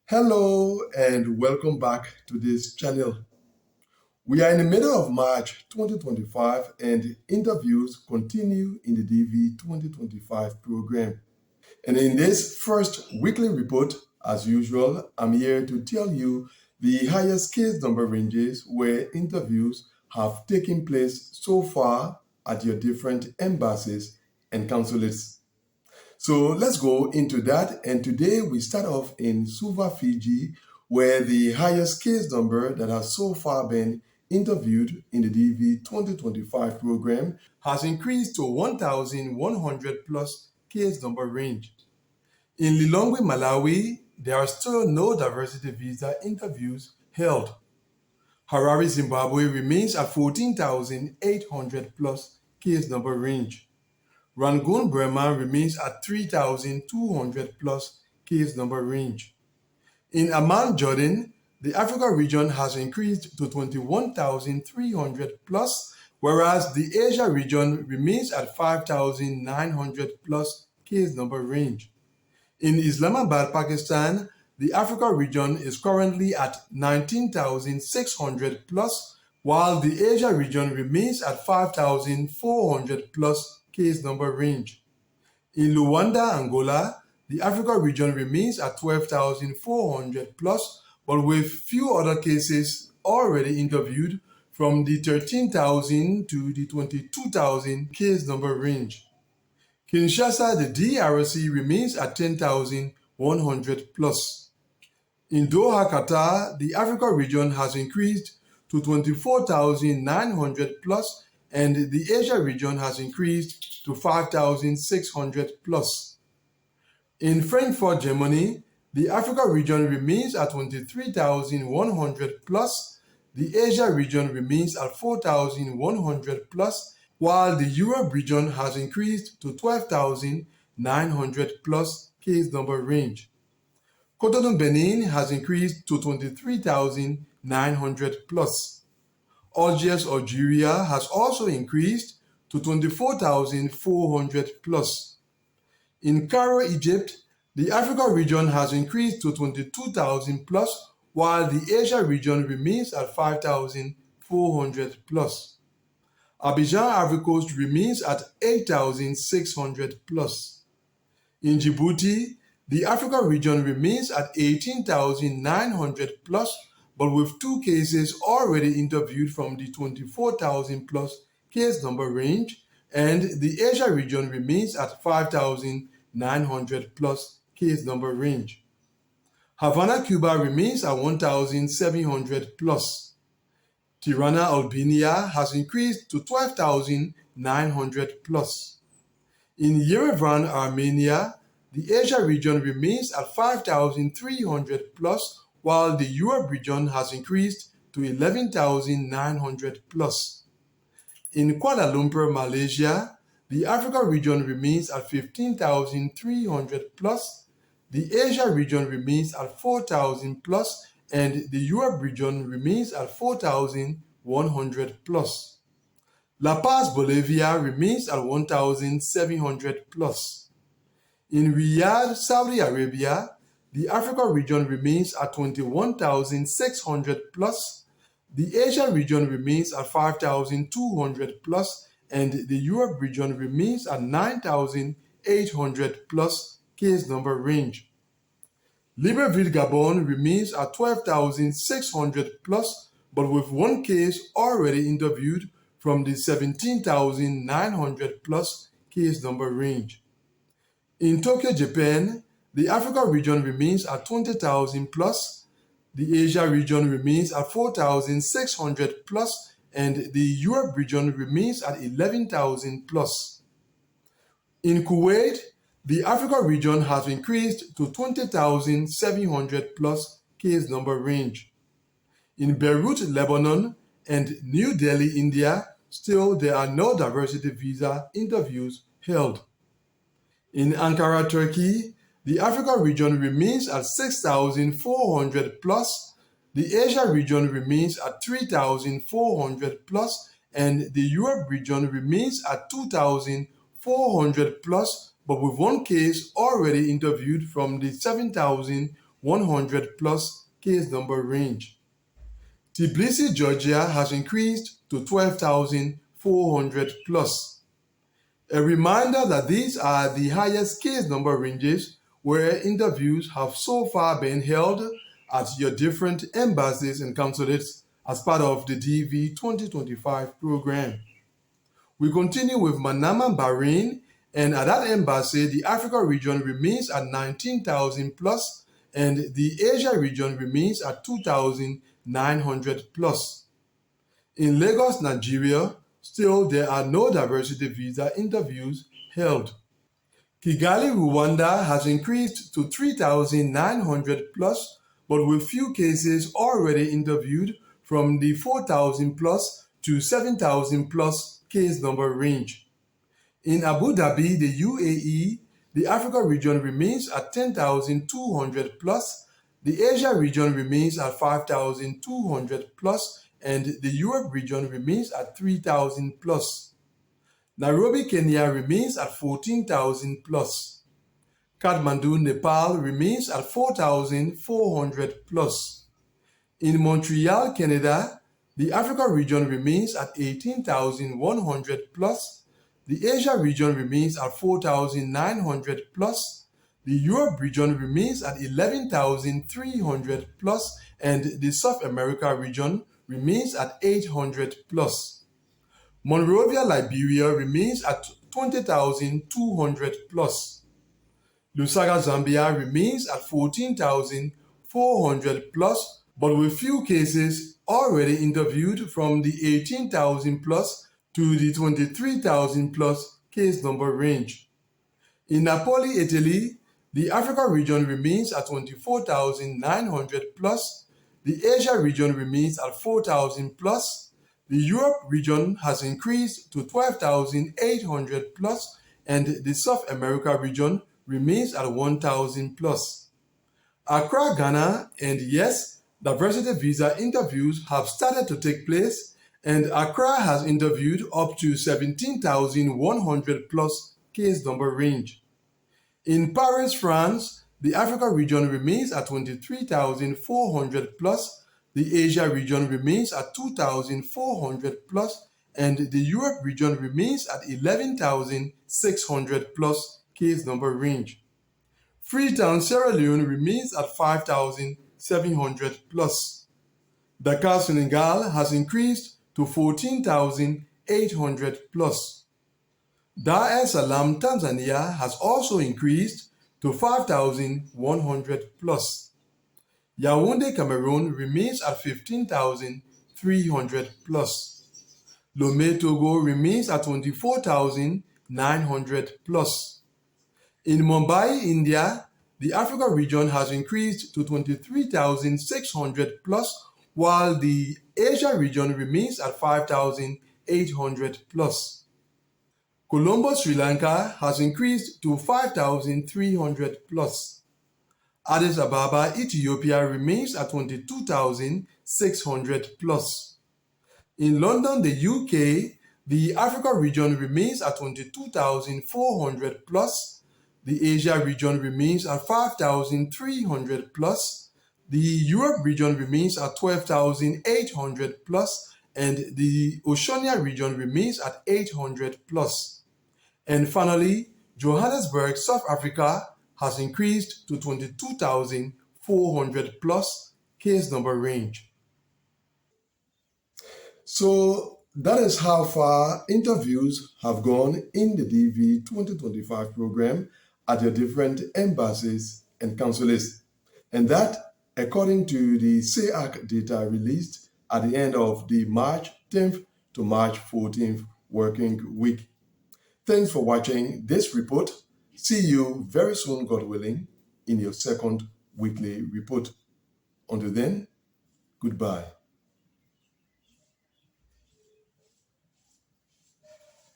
Hello and welcome back to this channel. We are in the middle of March 2025 and interviews continue in the DV 2025 program. And in this first weekly report, as usual, I'm here to tell you the highest case number ranges where interviews have taken place so far at your different embassies and consulates. So let's go into that. And today we start off in Suva, Fiji, where the highest case number that has so far been interviewed in the DV 2025 program has increased to 1,100 plus case number range. In Lilongwe, Malawi, there are still no diversity visa interviews held. Harare, Zimbabwe remains at 14,800 plus case number range. Rangoon, Burma remains at 3,200 plus case number range. In Amman, Jordan, the Africa region has increased to 21,300 plus, whereas the Asia region remains at 5,900 plus case number range. In Islamabad, Pakistan, the Africa region is currently at 19,600 plus, while the Asia region remains at 5,400 plus case number range. In Luanda, Angola, the Africa region remains at 12,400 plus, but with few other cases already interviewed from the 13,000 to the 22,000 case number range. Kinshasa, the DRC remains at 10,100 plus. In Doha, Qatar, the Africa region has increased to 24,900 plus, and the Asia region has increased to 5,600 plus. In Frankfurt, Germany, the Africa region remains at 23,100 plus, the Asia region remains at 4,100 plus, while the Europe region has increased to 12,900 plus case number range. Cotonou, Benin has increased to 23,900 plus. Algiers, Algeria has also increased to 24,400 plus. In Cairo, Egypt, the Africa region has increased to 22,000 plus, while the Asia region remains at 5,400 plus. Abidjan, Ivory Coast remains at 8,600 plus. In Djibouti, the Africa region remains at 18,900 plus, but with two cases already interviewed from the 24,000 plus case number range, and the Asia region remains at 5,900 plus case number range. Havana, Cuba remains at 1,700 plus. Tirana, Albania has increased to 12,900 plus. In Yerevan, Armenia, the Asia region remains at 5,300 plus, while the Europe region has increased to 11,900 plus. In Kuala Lumpur, Malaysia, the Africa region remains at 15,300 plus, the Asia region remains at 4,000 plus, and the Europe region remains at 4,100 plus. La Paz, Bolivia remains at 1,700 plus. In Riyadh, Saudi Arabia, the Africa region remains at 21,600 plus, the Asia region remains at 5,200 plus, and the Europe region remains at 9,800 plus case number range. Libreville, Gabon remains at 12,600 plus, but with one case already interviewed from the 17,900 plus case number range. In Tokyo, Japan, the Africa region remains at 20,000 plus, the Asia region remains at 4,600 plus, and the Europe region remains at 11,000 plus. In Kuwait, the Africa region has increased to 20,700 plus case number range. In Beirut, Lebanon, and New Delhi, India, still there are no diversity visa interviews held. In Ankara, Turkey, the Africa region remains at 6,400 plus, the Asia region remains at 3,400 plus, and the Europe region remains at 2,400 plus, but with one case already interviewed from the 7,100 100 plus case number range. Tbilisi, Georgia has increased to 12,400 plus. A reminder that these are the highest case number ranges where interviews have so far been held at your different embassies and consulates as part of the DV 2025 program. We continue with Manama, Bahrain, and at that embassy, the Africa region remains at 19,000 plus, and the Asia region remains at 2,900 plus. In Lagos, Nigeria, still there are no diversity visa interviews held. Kigali, Rwanda has increased to 3,900 plus, but with few cases already interviewed from the 4,000 plus to 7,000 plus case number range. In Abu Dhabi, the UAE, the Africa region remains at 10,200 plus, the Asia region remains at 5,200 plus, and the Europe region remains at 3,000 plus. Nairobi, Kenya remains at 14,000 plus. Kathmandu, Nepal remains at 4,400 plus. In Montreal, Canada, the Africa region remains at 18,100 plus, the Asia region remains at 4,900 plus, the Europe region remains at 11,300 plus, and the South America region remains at 800 plus. Monrovia, Liberia remains at 20,200 plus. Lusaka, Zambia remains at 14,400 plus, but with few cases already interviewed from the 18,000 plus to the 23,000 plus case number range. In Napoli, Italy, the Africa region remains at 24,900 plus, the Asia region remains at 4,000 plus, the Europe region has increased to 12,800 plus, and the South America region remains at 1,000 plus. Accra, Ghana, and yes, diversity visa interviews have started to take place, and Accra has interviewed up to 17,100 plus case number range. In Paris, France, the Africa region remains at 23,400 plus, the Asia region remains at 2,400 plus, and the Europe region remains at 11,600 plus case number range. Freetown, Sierra Leone remains at 5,700 plus. Dakar, Senegal has increased to 14,800 plus. Dar es Salaam, Tanzania has also increased to 5,100 plus. Yaoundé, Cameroon remains at 15,300 plus. Lomé, Togo remains at 24,900 plus. In Mumbai, India, the Africa region has increased to 23,600 plus, while the Asia region remains at 5,800 plus. Colombo, Sri Lanka has increased to 5,300 plus. Addis Ababa, Ethiopia remains at 22,600 plus. In London, the UK, the Africa region remains at 22,400 plus. The Asia region remains at 5,300 plus. The Europe region remains at 12,800 plus, and the Oceania region remains at 800 plus. And finally, Johannesburg, South Africa has increased to 22,400 plus case number range. So that is how far interviews have gone in the DV 2025 program at your different embassies and consulates. And that, according to the SEAC data released at the end of the March 10th to March 14th working week. Thanks for watching this report. See you very soon, God willing, in your second weekly report. Until then, goodbye.